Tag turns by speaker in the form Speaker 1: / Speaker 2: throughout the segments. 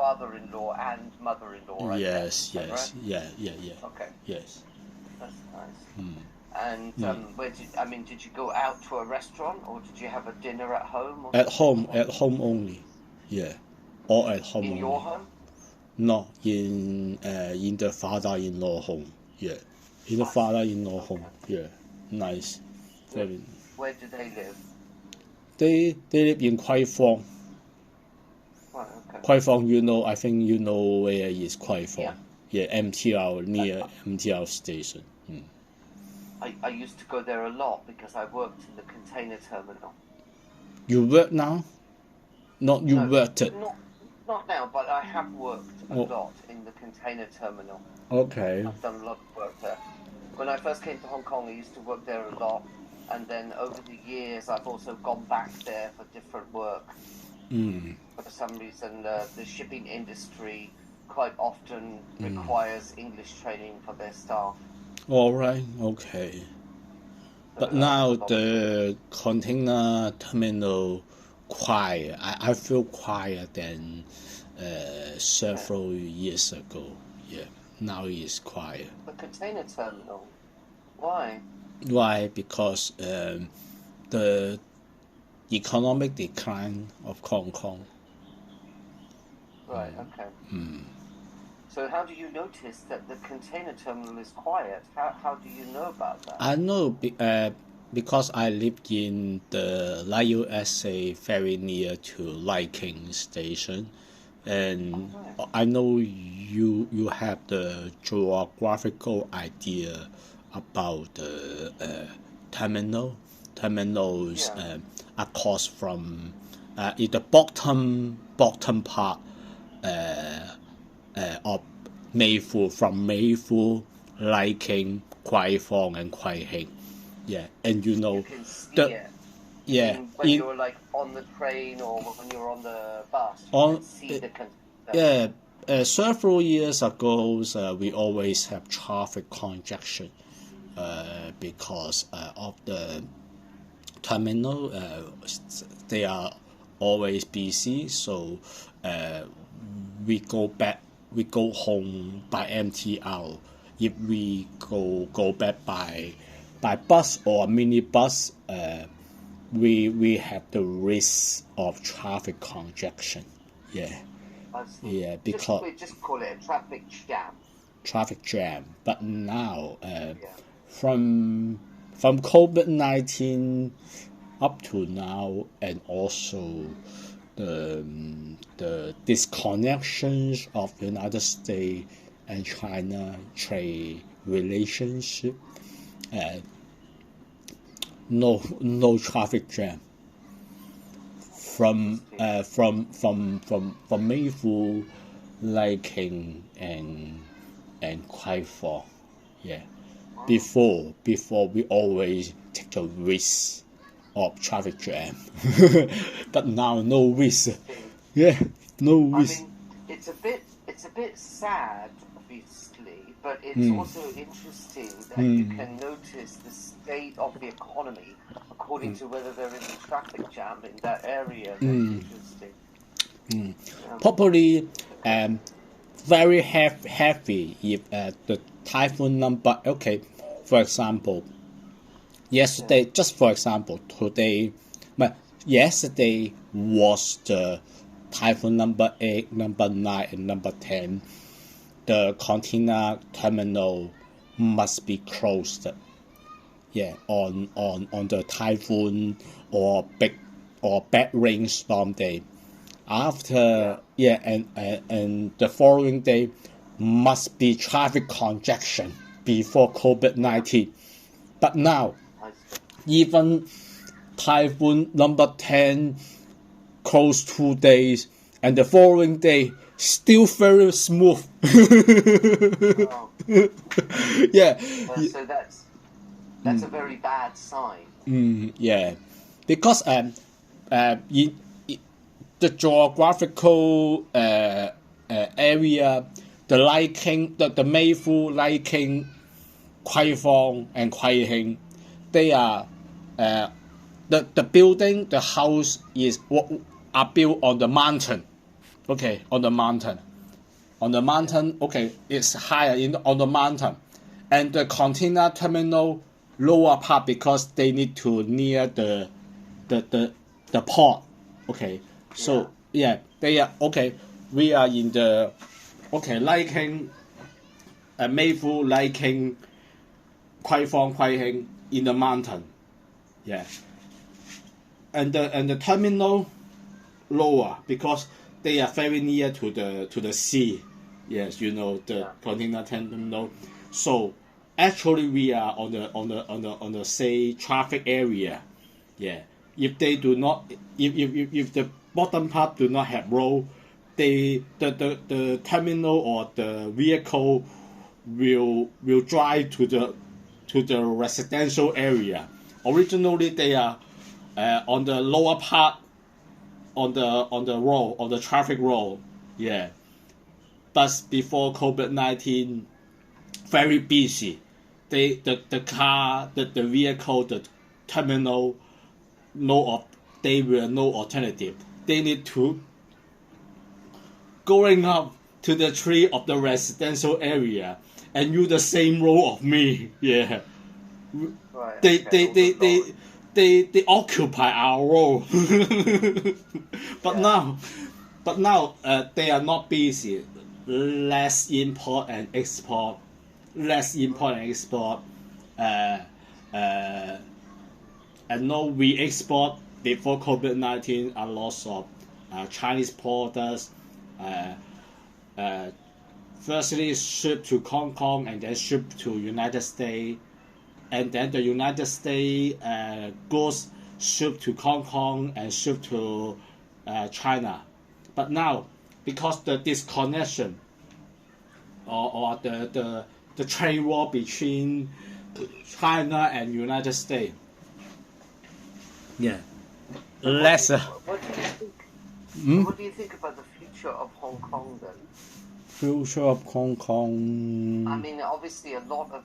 Speaker 1: father-in-law and mother-in-law, I guess.
Speaker 2: Yes,
Speaker 1: Is that right?
Speaker 2: yes, yeah, yeah, yeah.
Speaker 1: Okay,
Speaker 2: Yes.
Speaker 1: that's nice.
Speaker 2: Mm.
Speaker 1: And
Speaker 2: Mm.
Speaker 1: did you go out to a restaurant or did you have a dinner at home or
Speaker 2: At
Speaker 1: something
Speaker 2: home,
Speaker 1: like that?
Speaker 2: at home only. Yeah. All at home
Speaker 1: In your
Speaker 2: only.
Speaker 1: home?
Speaker 2: Not in the father-in-law home. Yeah. In the
Speaker 1: I see.
Speaker 2: father-in-law home.
Speaker 1: Okay.
Speaker 2: Yeah. Nice.
Speaker 1: Where,
Speaker 2: Very.
Speaker 1: where do they live?
Speaker 2: They live in Kwai Fong.
Speaker 1: Right, okay.
Speaker 2: Kwai Fong, I think you know where is Kwai
Speaker 1: Yeah.
Speaker 2: Fong. Yeah, MTR,
Speaker 1: I,
Speaker 2: near MTR station.
Speaker 1: I used to go there a lot because I worked in the container terminal.
Speaker 2: You work now? Not you
Speaker 1: No,
Speaker 2: worked.
Speaker 1: not now, but I have worked a
Speaker 2: Oh,
Speaker 1: lot in the container terminal.
Speaker 2: okay.
Speaker 1: I've done a lot of work there. When I first came to Hong Kong, I used to work there a lot. And then over the years, I've also gone back there for different work.
Speaker 2: Mm,
Speaker 1: For some reason, the shipping industry quite often
Speaker 2: mm.
Speaker 1: requires English training for their staff.
Speaker 2: All right. Okay.
Speaker 1: So
Speaker 2: But
Speaker 1: I did a
Speaker 2: now
Speaker 1: lot of work.
Speaker 2: the container terminal quiet. I feel quieter than
Speaker 1: Yeah.
Speaker 2: several years ago. Yeah. Now it's quiet.
Speaker 1: The container terminal. Why?
Speaker 2: Why? Because the economic decline of Hong Kong.
Speaker 1: Right, okay. So how do you notice that the container terminal is quiet? How do you know about that?
Speaker 2: I know because I lived in the USA very near to Liking Station,
Speaker 1: Oh,
Speaker 2: and
Speaker 1: right.
Speaker 2: I know you have the geographical idea about the terminals
Speaker 1: Yeah.
Speaker 2: across from in the bottom part of Mayfu from Mayfu, Liking, Kwai Fong, and Kwai Hing. Yeah, and
Speaker 1: You can see
Speaker 2: the
Speaker 1: it. You
Speaker 2: yeah
Speaker 1: mean when
Speaker 2: in
Speaker 1: you're like on the train or when you're on the bus, you can
Speaker 2: on
Speaker 1: see the
Speaker 2: yeah several years ago we always have traffic congestion because of the terminal they are always busy, so uh, we go home by MTR. If we go back by bus or minibus, we have the risk of traffic congestion. Yeah,
Speaker 1: I see.
Speaker 2: yeah,
Speaker 1: Just
Speaker 2: because
Speaker 1: we just call it a traffic jam.
Speaker 2: traffic jam. But now,
Speaker 1: Yeah.
Speaker 2: from COVID-19 up to now, and also the disconnections of United States and China trade relationship, uh, no traffic jam
Speaker 1: Interesting.
Speaker 2: from Mayfu, Liking, and Kwai Fong. Yeah.
Speaker 1: Wow.
Speaker 2: Before we always take the risk of traffic jam, but now no risk.
Speaker 1: Interesting.
Speaker 2: Yeah, no
Speaker 1: I
Speaker 2: risk.
Speaker 1: mean, it's a bit sad, obviously, but it's also interesting that you can notice the state of the economy according to whether there is a traffic jam in that area. That's interesting. Yeah.
Speaker 2: Probably
Speaker 1: Okay.
Speaker 2: very heavy if the typhoon number. Okay, for example,
Speaker 1: Yeah.
Speaker 2: yesterday, just for example, today, but yesterday was the typhoon number 8, number 9, and number 10. The container terminal must be closed. Yeah, on the typhoon or bad rainstorm day.
Speaker 1: Yeah.
Speaker 2: After yeah, and the following day must be traffic congestion before COVID
Speaker 1: Yeah.
Speaker 2: 19. But now
Speaker 1: I see.
Speaker 2: even typhoon number 10 close 2 days, and the following day still very smooth.
Speaker 1: Oh,
Speaker 2: Yeah,
Speaker 1: so that's a very bad sign.
Speaker 2: yeah, because in the geographical area, the Liking, the Mayfu, Liking, Kwai Fong, and Kwai Hing, they are uh, the building, the house are built on the mountain. okay, on the mountain. On the mountain, okay, it's higher on the mountain. And the container terminal lower part because they need to near the port. Okay. So they are okay. We are in the liking Mayfu, liking Kwai Hing in the mountain. Yeah. And the terminal lower because they are very near to the sea. Yes, the container terminal. So actually we are on the say traffic area. Yeah. If they do not, if the bottom part do not have road, the terminal or the vehicle will drive to the residential area. Originally they are on the lower part on the road, on the traffic road. Yeah. But before COVID-19, very busy. The car, the vehicle, the terminal, they were no alternative. They need to going up to the tree of the residential area and use the same road of me. Yeah.
Speaker 1: Right,
Speaker 2: they occupy our road. But now they are not busy. Less import and export. And now we export before COVID-19 a lot of Chinese products. Firstly shipped to Hong Kong and then shipped to United States. And then the United States goods shipped to Hong Kong and shipped to China. But now, because the disconnection or the trade war between China and United States, less.
Speaker 1: What do you think about the future of Hong Kong then?
Speaker 2: Future of Hong Kong.
Speaker 1: I mean, obviously, a lot of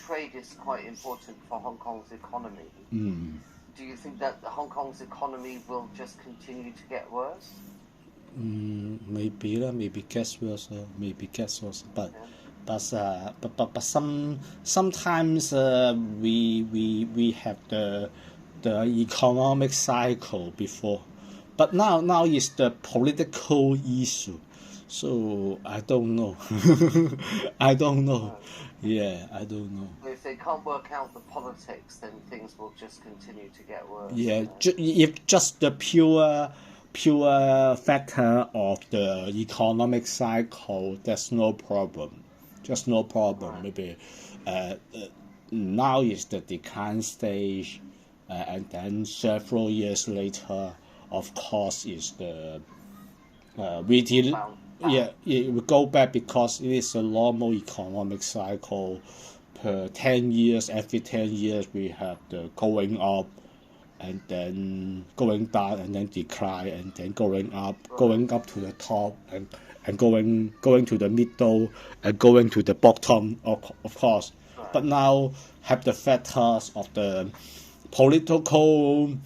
Speaker 1: trade is quite important for Hong Kong's economy. Do you think that Hong Kong's economy will just continue to get worse?
Speaker 2: Maybe gets worse. But sometimes we have the economic cycle before, but now is the political issue. So I don't know. I don't know. Yeah, I don't know.
Speaker 1: If they can't work out the politics, then things will just continue to get worse.
Speaker 2: Yeah, if just the pure factor of the economic cycle, there's no problem. Just no problem. Right. Maybe now is the decline stage, and then several years later, of course, is the it will go back because it is a normal economic cycle. Per 10 years, every 10 years we have the going up and then going down and then decline and then going up to the top and going to the middle and going to the bottom of course. But now have the factors of the political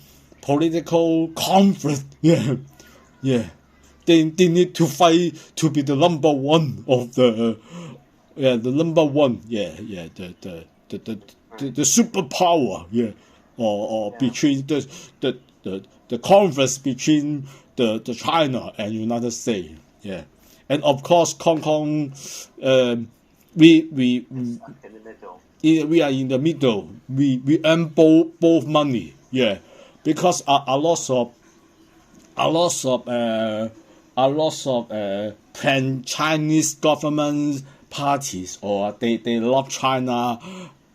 Speaker 2: conflict. They need to fight to be the number one of the number one. The superpower. Or between the conflict between the China and United States. Yeah. And of course Hong Kong we are in the middle. We earn both money. Yeah. Because a lot of pan-Chinese government parties or they love China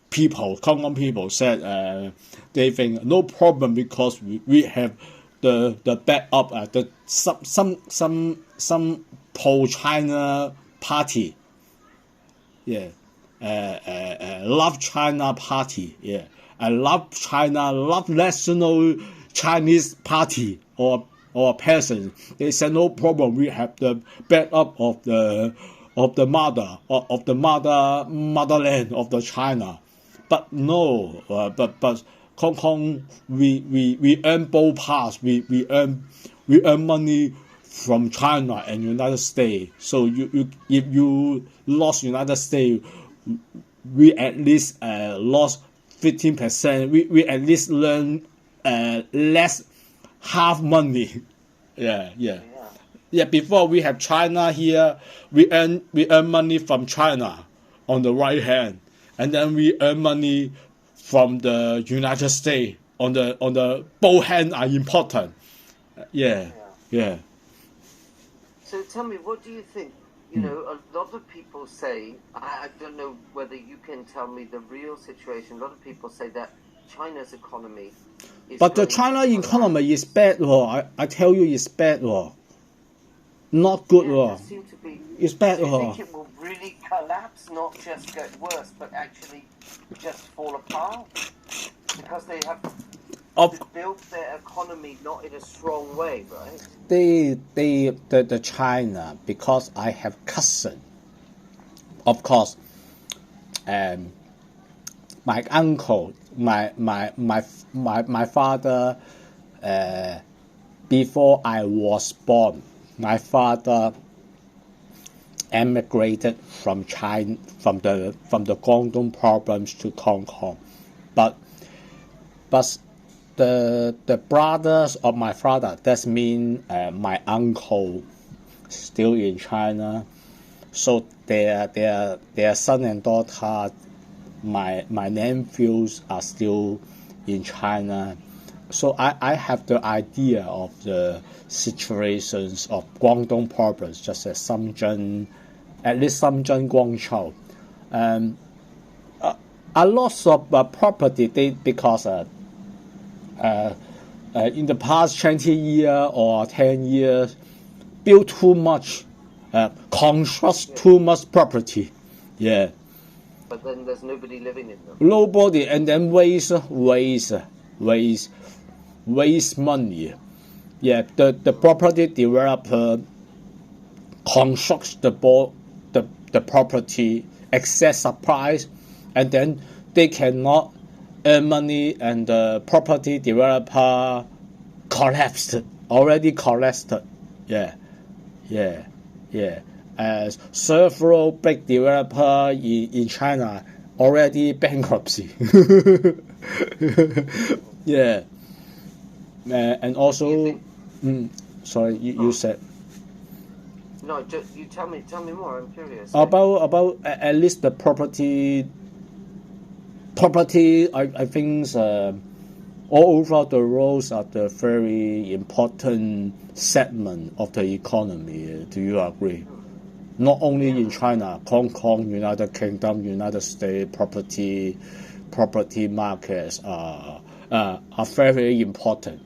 Speaker 2: people, Hong Kong people said they think no problem because we have the backup the some pro-China party. Love China party. I love China, love national Chinese party or person. They said no problem. We have the backup of the motherland of the China. But no, but Hong Kong we earn both parts. We earn money from China and United States. So if you lost United States, we at least lost 15%. We at least learn less half money. Yeah. Before we have China here, we earn money from China on the right hand, and then we earn money from the United States on the both hands are important. Yeah.
Speaker 1: So tell me, what do you think? You know, a lot of people say, I don't know whether you can tell me the real situation. A lot of people say that China's economy is
Speaker 2: But the
Speaker 1: going to
Speaker 2: China
Speaker 1: collapse.
Speaker 2: economy is bad. I tell you, it's bad. Not good.
Speaker 1: Yeah, it does seem to be.
Speaker 2: It's bad.
Speaker 1: Do you think it will really collapse, not just get worse, but actually just fall apart? Because they have built their economy not in a strong way, right?
Speaker 2: The China, because I have cousin. Of course, my uncle, my father, before I was born, my father emigrated from China, from the Guangdong province to Hong Kong, but the brothers of my father, that means my uncle, still in China. So their son and daughter, my nephews are still in China. So I have the idea of the situations of Guangdong province, just as Shenzhen, at least Shenzhen, Guangzhou. A lot of property, because in the past 20 years or 10 years, built too much, construct too much property. Yeah.
Speaker 1: But then there's nobody living in them.
Speaker 2: Nobody, and then waste money. Yeah, the property developer constructs the property, excess supplies, and then they cannot earn money, and the property developer already collapsed. Yeah. Several big developer in China already bankruptcy. Yeah. And also, sorry, you said.
Speaker 1: No, just, you tell me more. I'm curious.
Speaker 2: About at least the property. I think all over the world are the very important segment of the economy. Do you agree? Not only in China, Hong Kong, United Kingdom, United States, property markets are very important,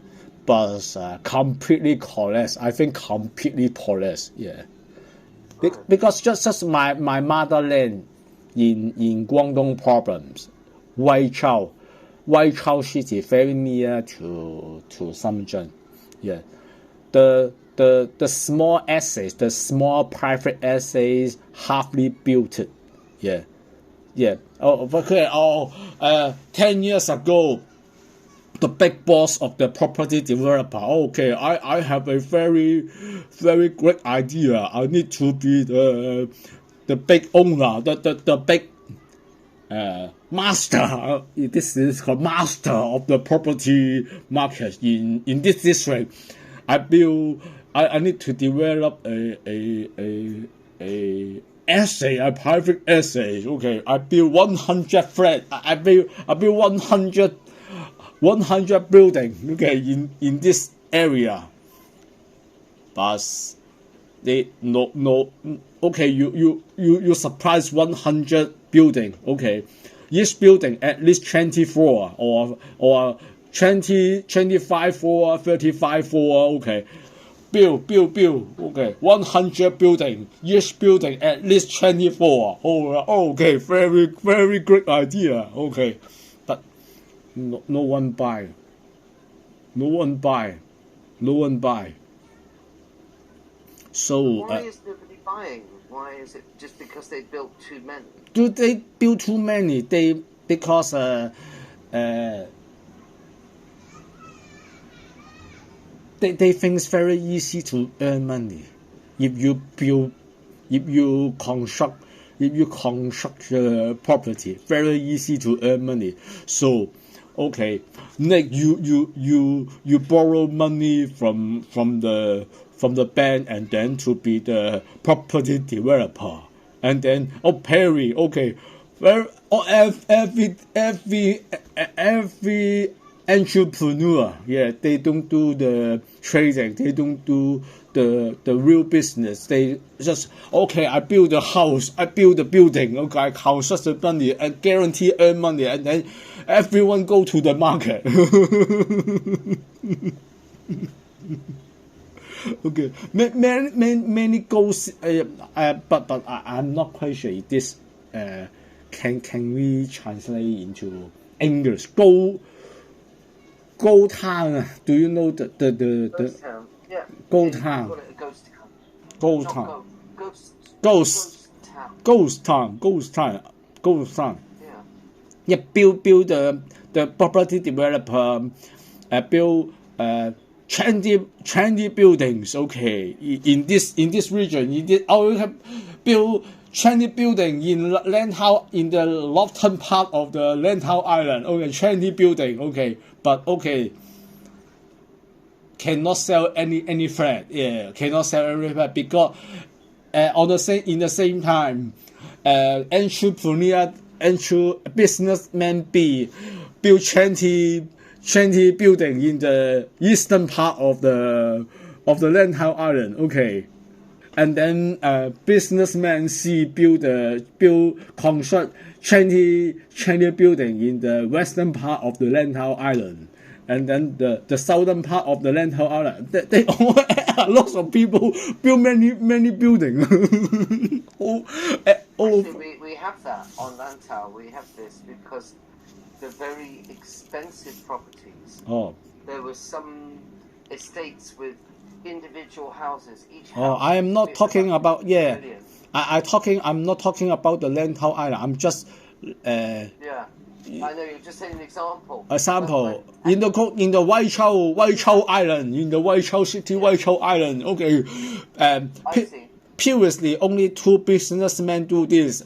Speaker 2: but completely collapsed. I think completely collapsed. Yeah, because just my motherland in Guangdong province, Waichao city, very near to Shenzhen. Yeah, the small estates, the small private estates, halfly built. Yeah. Oh, okay. 10 years ago, the big boss of the property developer. Okay, I have a very, very great idea. I need to be the big owner, the big master. This is called master of the property market in this district. I need to develop a private essay. Okay, I build 100 flat. I build 100 building. Okay, in this area. But they no. Okay, you surprise 100 building. Okay, each building at least 20 floor or 25 floor, 35 floor. Okay. Build. Okay, 100 building. Each building at least 24. Oh, okay, very, very great idea. Okay, but no one buy. So
Speaker 1: why is nobody buying? Why is it just because they built too many?
Speaker 2: Do they build too many? they think it's very easy to earn money. If you build, if you construct the property, very easy to earn money. So, okay, like you borrow money from the bank and then to be the property developer, and then Perry, okay, well, every entrepreneur, yeah, they don't do the trading, they don't do the real business. They just, okay, I build a house, I build a building, okay, I construct the money, I guarantee earn money, and then everyone go to the market. Okay, many goals, but I'm not quite sure if this can we translate into English? Gold town. Do you know the
Speaker 1: Ghost town. Yeah.
Speaker 2: Gold
Speaker 1: Yeah,
Speaker 2: town?
Speaker 1: you call it a ghost town.
Speaker 2: Gold
Speaker 1: Not
Speaker 2: town.
Speaker 1: Ghost town.
Speaker 2: Ghost town.
Speaker 1: Yeah.
Speaker 2: Yeah, build the property developer, build 20 buildings. Okay, in this region, I will have build 20 building in in the northern part of the Lantau Island. Okay, 20 building. Okay, but okay, cannot sell any flat. Yeah, cannot sell any flat because in the same time, businessman B build 20 building in the eastern part of the Lantau Island. Okay. And then businessman C construct 20 building in the western part of the Lantau Island, and then the southern part of the Lantau Island. They all lots of people build many buildings.
Speaker 1: Actually, we have that on Lantau. We have this because the very expensive properties.
Speaker 2: Oh.
Speaker 1: There were some estates with individual houses. Each house.
Speaker 2: I am not talking about
Speaker 1: million.
Speaker 2: I'm not talking about the Lantau Island. I'm just
Speaker 1: Yeah, I know. You're just saying an example.
Speaker 2: In the Wai Chau Island, in the Wai Chau City, Wai Chau Island. Okay,
Speaker 1: I see.
Speaker 2: Previously only 2 businessmen do this,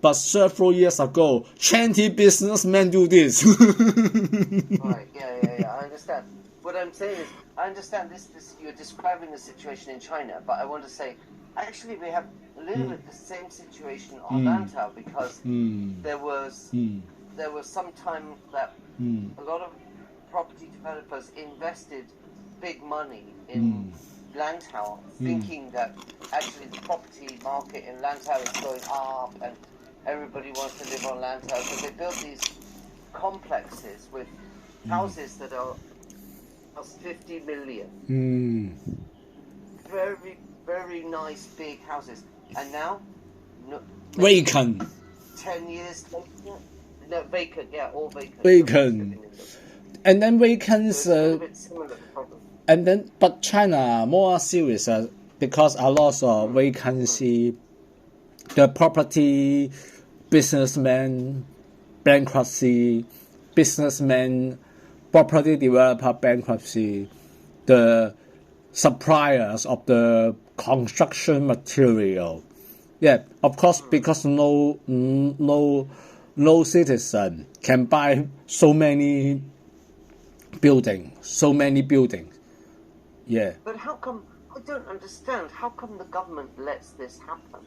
Speaker 2: but several years ago, 20 businessmen do this.
Speaker 1: Right. Yeah. I understand. What I'm saying is, I understand this. You're describing the situation in China, but I want to say, actually, we have a little bit the same situation on Lantau because there was some time that a lot of property developers invested big money in Lantau, thinking that actually the property market in Lantau is going up and everybody wants to live on Lantau. So they built these complexes with houses that are 50 million. Very, very nice big houses. And now,
Speaker 2: vacant.
Speaker 1: 10 years later, no, vacant, yeah, all vacant.
Speaker 2: Vacant. And then vacants.
Speaker 1: So it's a little bit similar problem.
Speaker 2: And then, but China more serious because a lot of vacancy. The property businessman bankruptcy, businessman property developer bankruptcy, the suppliers of the construction material. Yeah, of course, because no citizen can buy so many buildings. Yeah.
Speaker 1: But how come? I don't understand. How come the government lets this happen?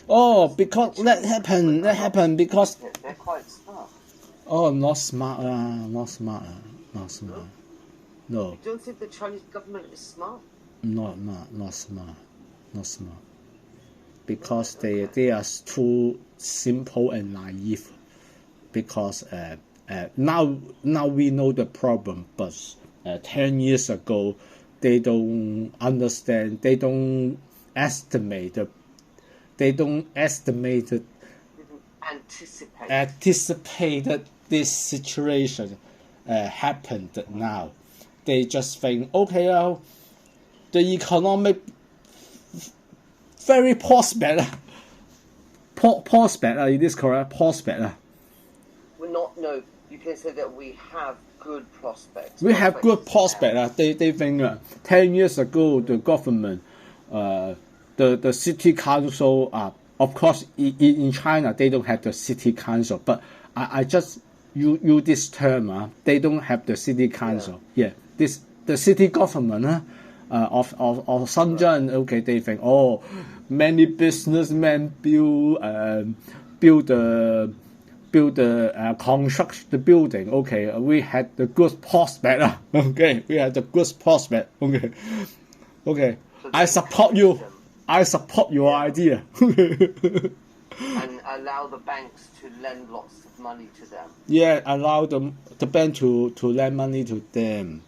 Speaker 2: Oh, because that happened because
Speaker 1: they're quite smart.
Speaker 2: Oh, not smart. No.
Speaker 1: You don't think the Chinese government is smart?
Speaker 2: Not smart. Because they are too simple and naive. Because now we know the problem, but 10 years ago they don't understand. They don't estimate. Anticipated this situation happened now. They just think, okay, the economic very prospect. Prospect, is this correct? Prospect.
Speaker 1: We're not. No, you can say that we have good prospects.
Speaker 2: We have good prospect. They think 10 years ago the government, the city council, of course in China they don't have the city council, but I just use this term. They don't have the city council. Yeah, the city government of Shenzhen. Okay, they think many businessmen construct the building. Okay, we had the good prospect. Okay, we had the good prospect. Okay, okay. I support you. I support your idea.
Speaker 1: And allow the banks to lend lots of money to them.
Speaker 2: Yeah, allow the bank to lend money to them.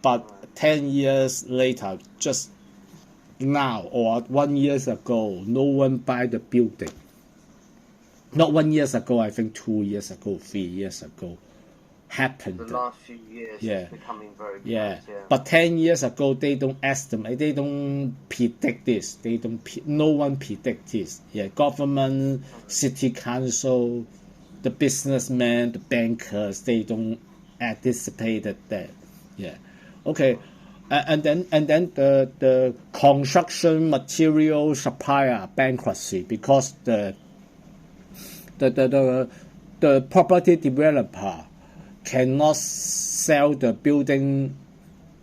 Speaker 2: But 10 years later, just now or 1 year ago, no one buy the building. Not 1 year ago, I think 2 years ago, 3 years ago, happened.
Speaker 1: The last few years, it's becoming very close,
Speaker 2: yeah. But 10 years ago, they don't estimate, they don't predict this. No one predict this. Yeah, government, city council, the businessmen, the bankers, they don't anticipate that. Yeah, okay. And then the construction material supplier bankruptcy because the property developer cannot sell the building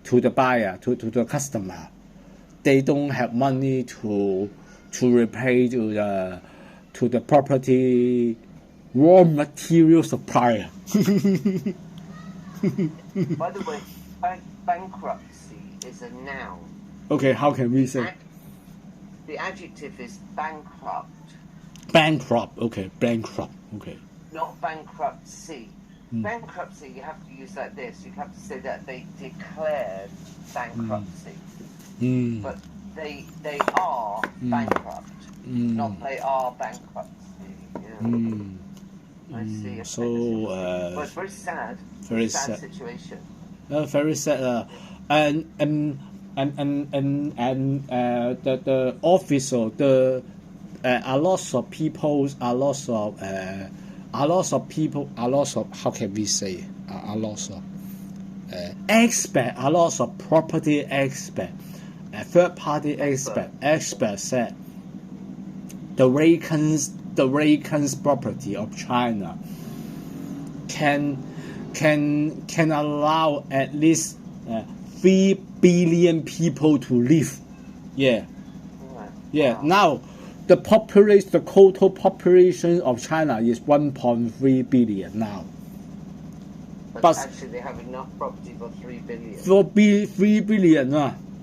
Speaker 2: to the buyer, to the customer. They don't have money to repay to the property raw material supplier.
Speaker 1: By the way, bankruptcy is a noun.
Speaker 2: Okay, how can we say?
Speaker 1: The adjective is bankrupt.
Speaker 2: Bankrupt, okay, bankrupt, okay.
Speaker 1: Not bankruptcy. Bankruptcy, you have to use like this. You have to say that they declared bankruptcy. But they are bankrupt. Not they are bankruptcy. Yeah. I see.
Speaker 2: So,
Speaker 1: but it's very sad.
Speaker 2: Very
Speaker 1: sad situation.
Speaker 2: Very sad. And the official, a lot of people, a lot of how can we say a lot of expert, a lot of property expert, third party expert said the vacant property of China can allow at least 3 billion people to live. Yeah. Yeah. Now the total population of China is 1.3 billion now.
Speaker 1: But actually they have enough property for 3 billion.
Speaker 2: For 3 billion,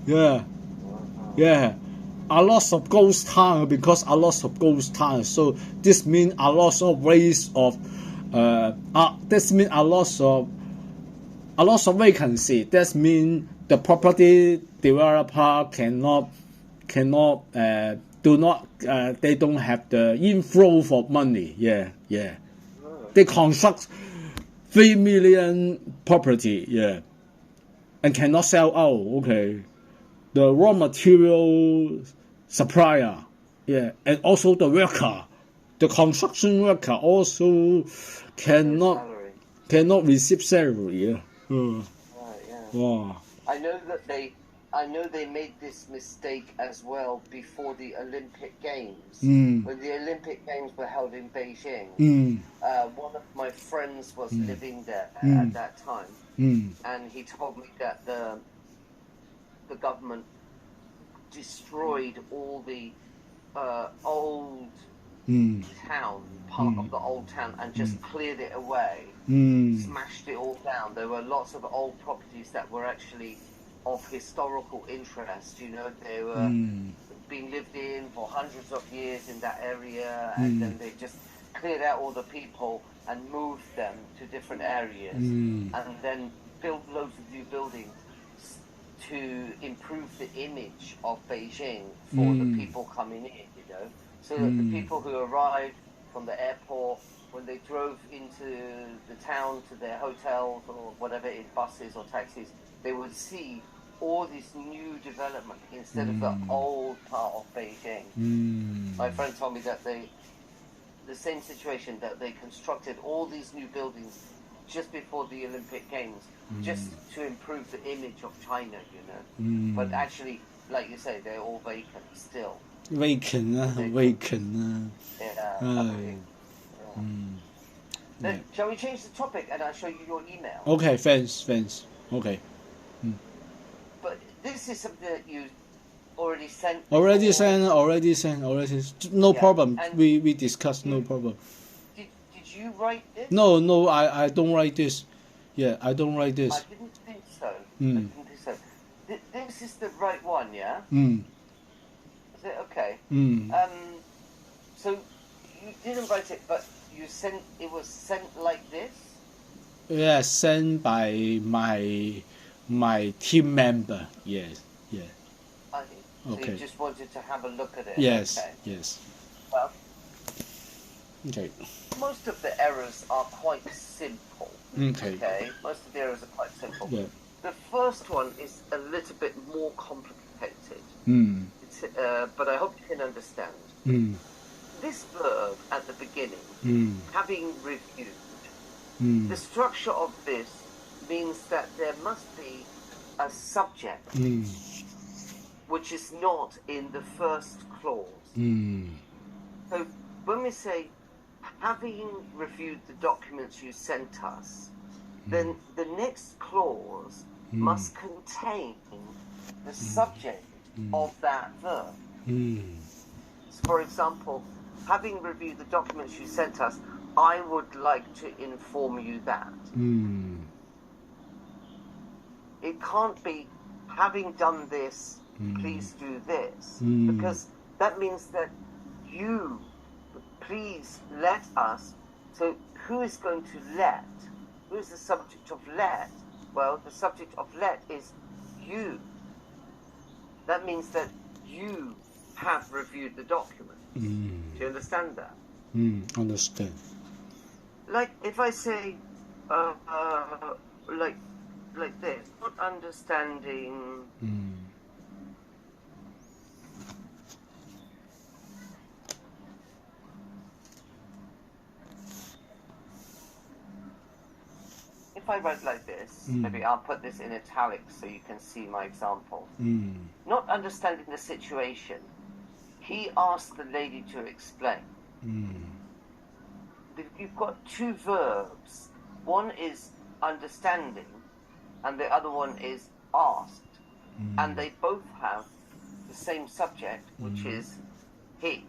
Speaker 2: yeah. Yeah. A lot of ghost town because a lot of ghost town. So this means a lot of ways of this means a lot of vacancy. That means the property developer they don't have the inflow of money. Yeah. They construct 3 million property, and cannot sell out. Okay, the raw material supplier, and also the worker, the construction worker also cannot receive salary.
Speaker 1: Right,
Speaker 2: Wow.
Speaker 1: I know they made this mistake as well before the Olympic Games. When the Olympic Games were held in Beijing, one of my friends was living there at that time, and he told me that the government destroyed all the old town, part of the old town, and just cleared it away, smashed it all down. There were lots of old properties that were actually of historical interest. They were being lived in for hundreds of years in that area, and then they just cleared out all the people and moved them to different areas, and then built loads of new buildings to improve the image of Beijing for the people coming in, so that the people who arrived from the airport, when they drove into the town to their hotels or whatever, in buses or taxis, they would see all this new development instead of the old part of Beijing. My friend told me that the same situation, that they constructed all these new buildings just before the Olympic Games, just to improve the image of China, you know. But actually, like you say, they're all vacant still.
Speaker 2: Vacant 啊 ，vacant 啊，
Speaker 1: Yeah. Okay. Then, shall we change the topic and I'll show you your email?
Speaker 2: OK, thanks. OK.
Speaker 1: But this is something that you already sent.
Speaker 2: Already
Speaker 1: before.
Speaker 2: sent. No
Speaker 1: Yeah,
Speaker 2: problem.
Speaker 1: and
Speaker 2: We discussed. No problem.
Speaker 1: Did you write this?
Speaker 2: No. I don't write this. Yeah, I don't write this.
Speaker 1: I didn't think so. This is the right one, yeah? Is it okay? So you didn't write it, but you sent. It was sent like this.
Speaker 2: Yeah, sent by my team member. Yes. Yeah.
Speaker 1: So
Speaker 2: Okay.
Speaker 1: you just wanted to have a look at it.
Speaker 2: Yes.
Speaker 1: Okay.
Speaker 2: Yes.
Speaker 1: Well,
Speaker 2: Okay.
Speaker 1: most of the errors are quite simple.
Speaker 2: Okay.
Speaker 1: Okay. Most of the errors are quite simple.
Speaker 2: Yeah.
Speaker 1: The first one is a little bit more complicated. It's, but I hope you can understand. This verb at the beginning, having reviewed, the structure of this means that there must be a subject which is not in the first clause. So when we say, having reviewed the documents you sent us, then the next clause must contain the subject of that verb. So for example, having reviewed the documents you sent us, I would like to inform you that. It can't be, having done this, please do this. Because that means that you, please let us. So who is going to let? Who is the subject of let? Well, the subject of let is you. That means that you have reviewed the document. Do you understand that?
Speaker 2: Understand.
Speaker 1: Like if I say, like this, not understanding. If I write like this, maybe I'll put this in italics so you can see my example. Not understanding the situation, he asked the lady to explain. You've got two verbs. One is understanding, and the other one is asked. And they both have the same subject, which is he.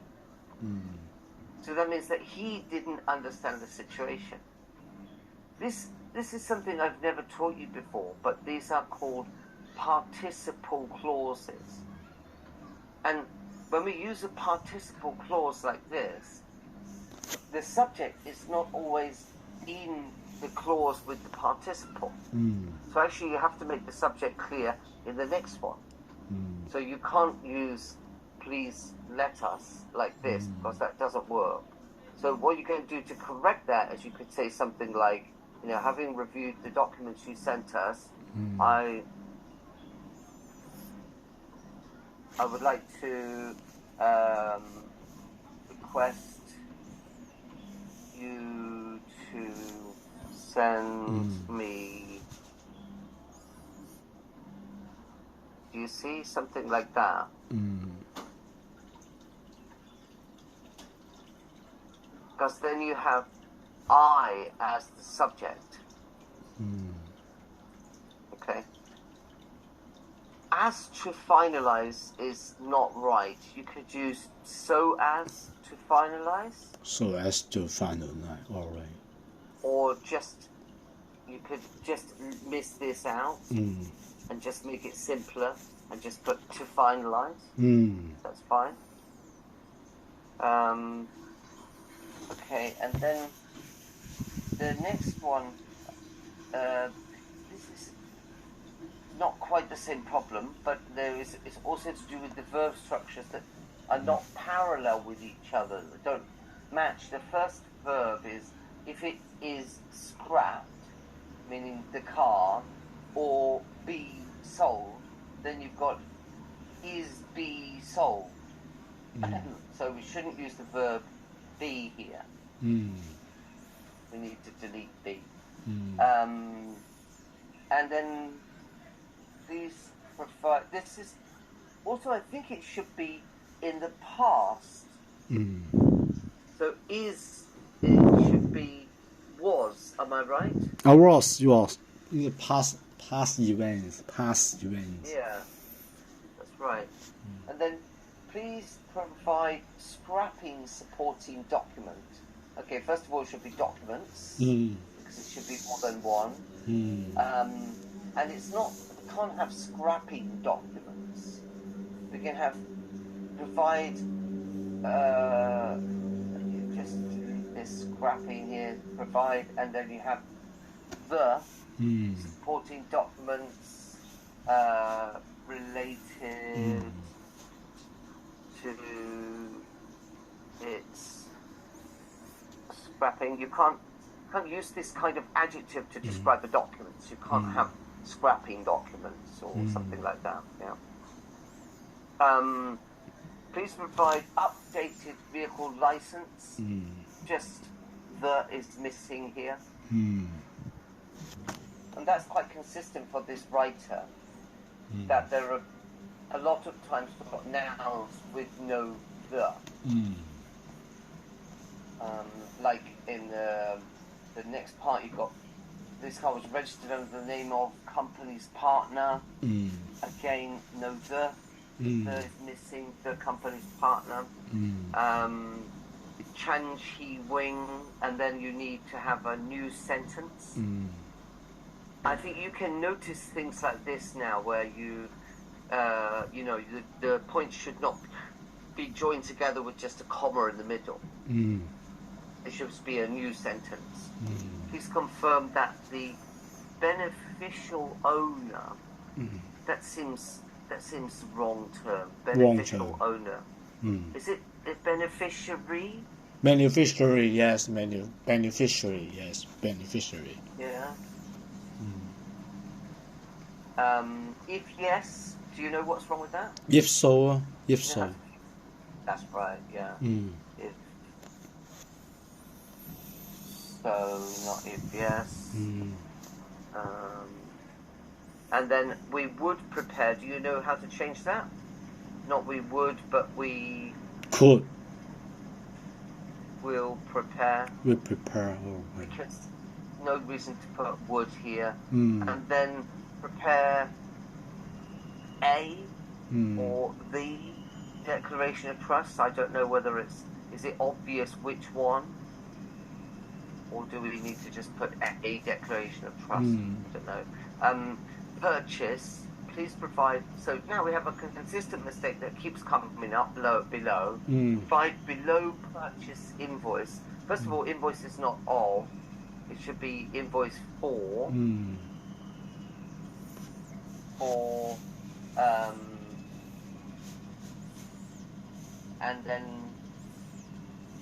Speaker 1: So that means that he didn't understand the situation. This is something I've never taught you before, but these are called participle clauses. And when we use a participle clause like this, the subject is not always in the clause with the participle. So actually you have to make the subject clear in the next one. So you can't use please let us like this, because that doesn't work. So what you can do to correct that is you could say something like, you know, having reviewed the documents you sent us, I would like to request you to send me. Do you see something like that? Because then you have I as the subject. Okay. As to finalize is not right. You could use so as to finalize.
Speaker 2: So as to finalize, all right.
Speaker 1: Or just, you could just miss this out and just make it simpler and just put to finalize. That's fine. Okay, and then the next one, this is not quite the same problem, but it's also to do with the verb structures that are not parallel with each other, that don't match. The first verb is, if it is scrapped, meaning the car, or be sold, then you've got is be sold. So we shouldn't use the verb be here. We need to delete be. And then please provide. This is also, I think it should be in the past. So it should be was. Am I right?
Speaker 2: Was. In the past events.
Speaker 1: Yeah, that's right. And then please provide scrapping supporting document. Okay, first of all, it should be documents because it should be more than one. And we can't have scrapping documents. We can have provide. You just delete this scrapping here. Provide, and then you have the supporting documents related to its scrapping. You can't use this kind of adjective to describe the documents. You can't have scrapping documents or something like that. Yeah. Please provide updated vehicle license. Just the is missing here. And that's quite consistent for this writer, that there are a lot of times got nouns with no the. Like in the next part, you've got this car was registered under the name of company's partner. Again, no the. The is missing, the company's partner. Chan Chi Wing, and then you need to have a new sentence. I think you can notice things like this now, where the points should not be joined together with just a comma in the middle. It should be a new sentence. Please confirm that the beneficial owner. That seems the wrong term. Beneficial owner. Is it a beneficiary?
Speaker 2: Beneficiary, yes. Beneficiary, yes. Beneficiary.
Speaker 1: Yeah. If yes, do you know what's wrong with that?
Speaker 2: If so.
Speaker 1: That's right, yeah. If so, not if yes. And then we would prepare. Do you know how to change that? Not we would, but we
Speaker 2: could.
Speaker 1: Will prepare.
Speaker 2: Will prepare.
Speaker 1: Because no reason to put would here. And then prepare a or the declaration of trust. I don't know whether is it obvious which one, or do we need to just put a declaration of trust? I don't know. Purchase. Please provide. So now we have a consistent mistake that keeps coming up below. Provide below purchase invoice. First of all, invoice is not of. It should be invoice for. And then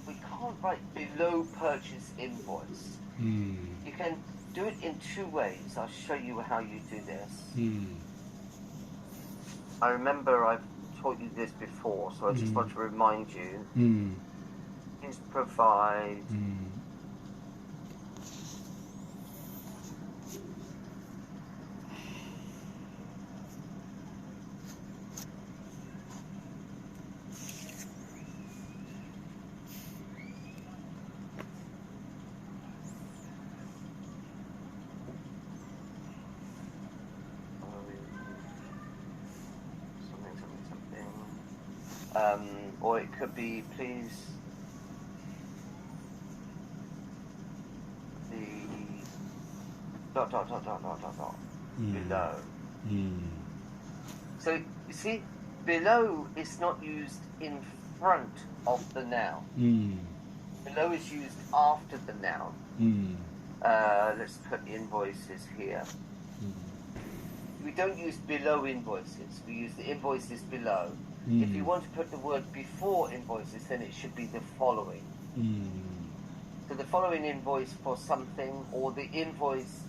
Speaker 1: we can't write below purchase invoice. You can do it in two ways. I'll show you how you do this. I remember I've taught you this before, so I just want to remind you. Please provide or it could be please the ... below. So you see, below is not used in front of the noun. Below is used after the noun. Let's put invoices here. We don't use below invoices. We use the invoices below. If you want to put the word before invoices, then it should be the following. So the following invoice for something, or the invoice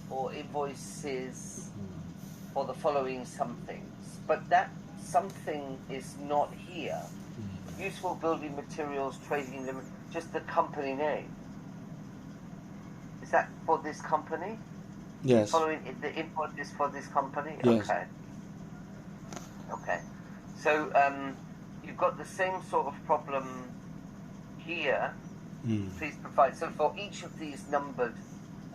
Speaker 1: or invoices for the following somethings. But that something is not here. Useful building materials, trading them, just the company name. that for this company?
Speaker 2: Yes.
Speaker 1: Following the invoice is for this company?
Speaker 2: Yes.
Speaker 1: Okay. Okay. So you've got the same sort of problem here. Please provide. So for each of these numbered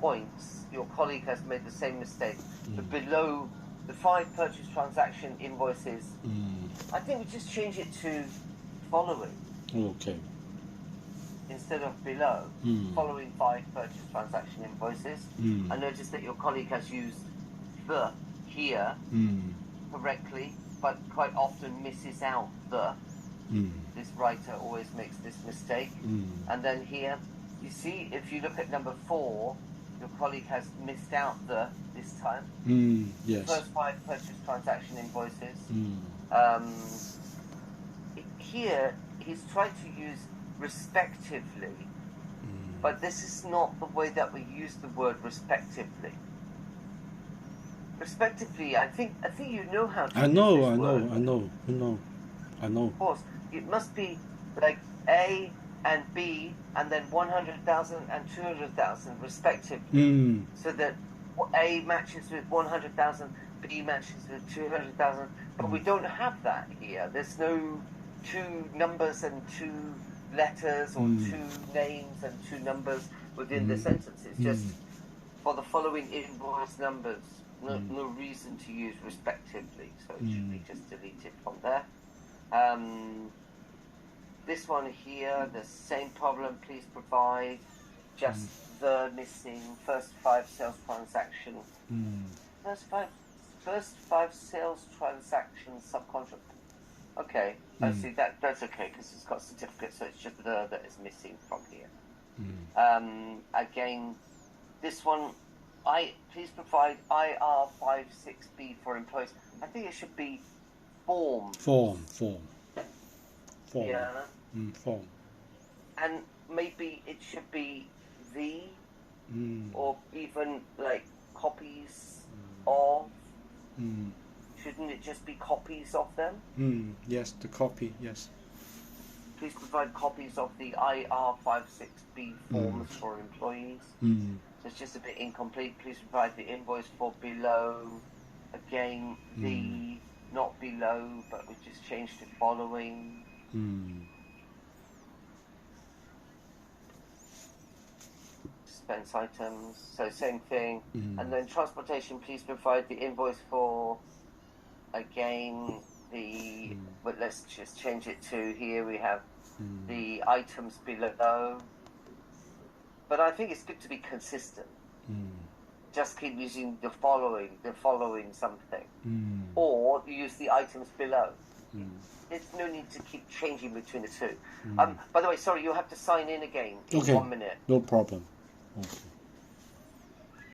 Speaker 1: points, your colleague has made the same mistake. But below the 5 purchase transaction invoices, I think we just change it to following.
Speaker 2: Okay.
Speaker 1: Instead of below, following 5 purchase transaction invoices. I noticed that your colleague has used the here correctly, but quite often misses out the. This writer always makes this mistake. And then here, you see, if you look at number 4, your colleague has missed out the this time.
Speaker 2: Yes.
Speaker 1: First 5 purchase transaction invoices. Here, he's tried to use respectively, but this is not the way that we use the word respectively. Respectively, I think you know how to use this word.
Speaker 2: I know.
Speaker 1: Of course, it must be like A and B, and then 100,000 and 200,000 respectively, so that A matches with 100,000, B matches with 200,000. But we don't have that here. There's no 2 numbers and 2 letters, or 2 names and 2 numbers within the sentence. It's just for the following invoice numbers. No reason to use respectively, so it should be just deleted from there. This one here, the same problem. Please provide just the missing first 5 sales transaction. First five sales transactions subcontract. Okay, I see that. That's okay because it's got certificates, so it's just the that is missing from here. Again, this one, please provide IR56B for employees. I think it should be form. Yeah.
Speaker 2: Form.
Speaker 1: And maybe it should be the, or even like copies of. Shouldn't it just be copies of them?
Speaker 2: Yes, the copy. Yes.
Speaker 1: Please provide copies of the IR56B forms for employees. So it's just a bit incomplete. Please provide the invoice for below. Again, the, not below, but we just changed to following. Expense items, so same thing. And then transportation, please provide the invoice for, again, the, but let's just change it to, here we have the items below. But I think it's good to be consistent. Just keep using the following something. Or use the items below. There's no need to keep changing between the two. By the way, sorry, you'll have to sign in again in 1 minute.
Speaker 2: No problem. Okay.